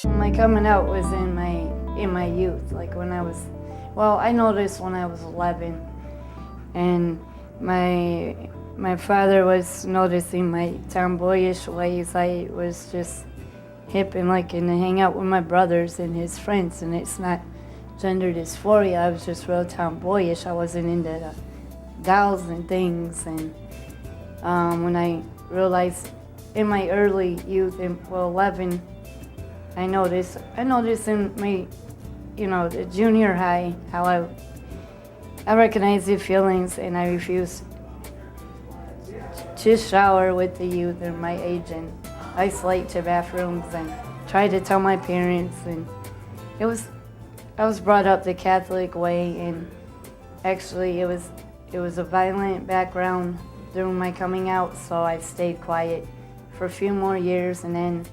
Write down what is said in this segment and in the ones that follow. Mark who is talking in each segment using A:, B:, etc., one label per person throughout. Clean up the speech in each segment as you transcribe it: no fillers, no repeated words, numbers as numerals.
A: My coming out was in my youth, like when I was, I noticed when I was 11, and my father was noticing my tomboyish ways. I was just hip and liking to hang out with my brothers and his friends, and it's not gender dysphoria. I was just real tomboyish. I wasn't into the dolls and things, and when I realized in my early youth, 11, I noticed in my, the junior high, how I recognized the feelings, and I refused to shower with the youth in my age and isolate to bathrooms and tried to tell my parents. And I was brought up the Catholic way, and actually it was a violent background during my coming out, so I stayed quiet for a few more years, and then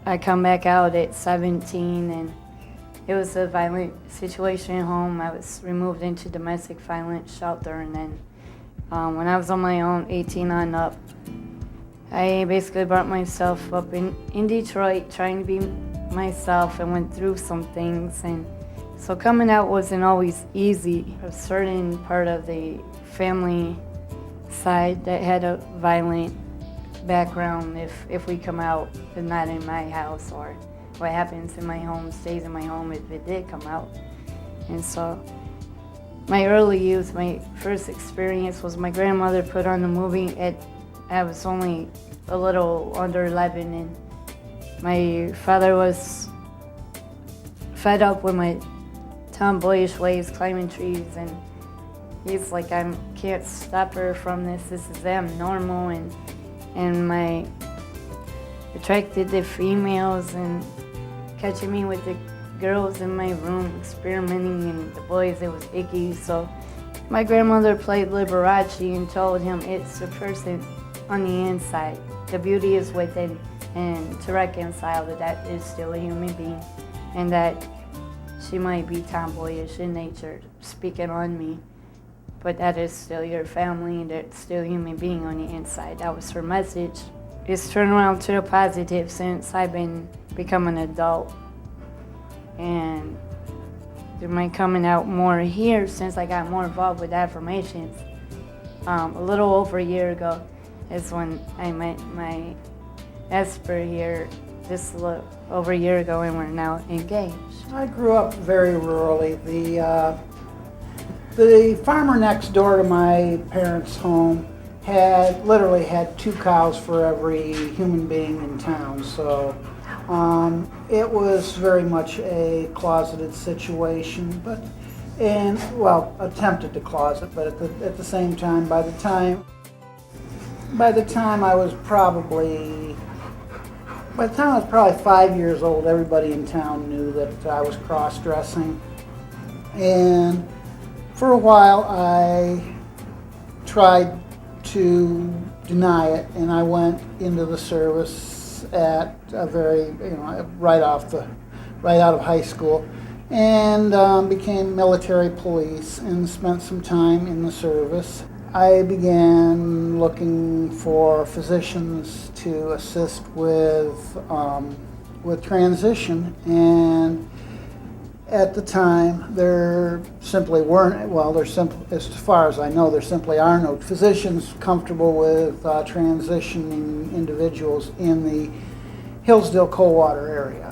A: I come back out at 17, and it was a violent situation at home. I was removed into domestic violence shelter, and then when I was on my own, 18 on up, I basically brought myself up in Detroit, trying to be myself, and went through some things. And so coming out wasn't always easy. A certain part of the family side that had a violent background, if we come out, it's not in my house, or what happens in my home stays in my home if it did come out. And so my early youth, my first experience was my grandmother put on the movie I was only a little under 11, and my father was fed up with my tomboyish ways, climbing trees, and he's like, I can't stop her from this. This is abnormal, and my attracted to females and catching me with the girls in my room experimenting, and the boys, it was icky. So my grandmother played Liberace and told him it's the person on the inside. The beauty is within, and to reconcile that is still a human being, and that she might be tomboyish in nature, speaking on me, but that is still your family, and that's still a human being on the inside. That was her message. It's turned around to the positive since I've become an adult, and through my coming out more here, since I got more involved with affirmations, a little over a year ago is when I met my Esper here, just a little over a year ago, and we're now engaged.
B: I grew up very rurally. The farmer next door to my parents' home literally had 2 cows for every human being in town, so it was very much a closeted situation, attempted to closet, but at the same time, by the time I was probably 5 years old, everybody in town knew that I was cross-dressing, and for a while I tried to deny it, and I went into the service at a very, right out of high school, and became military police and spent some time in the service. I began looking for physicians to assist with transition, and at the time there simply weren't, as far as I know, there simply are no physicians comfortable with transitioning individuals in the Hillsdale-Coldwater area.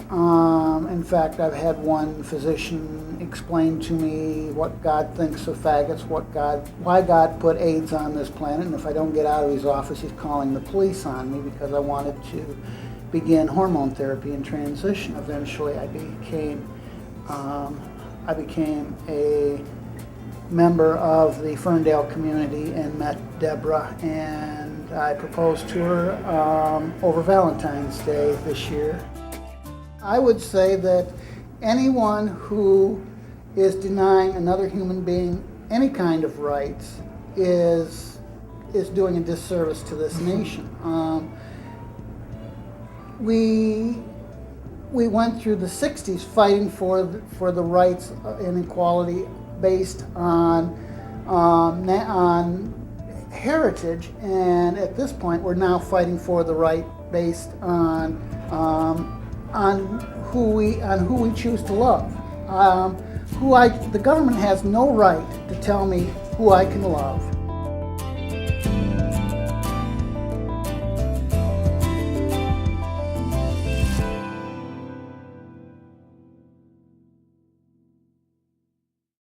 B: In fact, I've had one physician explain to me what God thinks of faggots, why God put AIDS on this planet, and if I don't get out of his office, he's calling the police on me because I wanted to begin hormone therapy and transition. Eventually, I became a member of the Ferndale community and met Debra, and I proposed to her over Valentine's Day this year. I would say that anyone who is denying another human being any kind of rights is doing a disservice to this nation. We went through the 60s fighting for the rights and equality based on heritage, and at this point we're now fighting for the right based on on who we choose to love. The government has no right to tell me who I can love.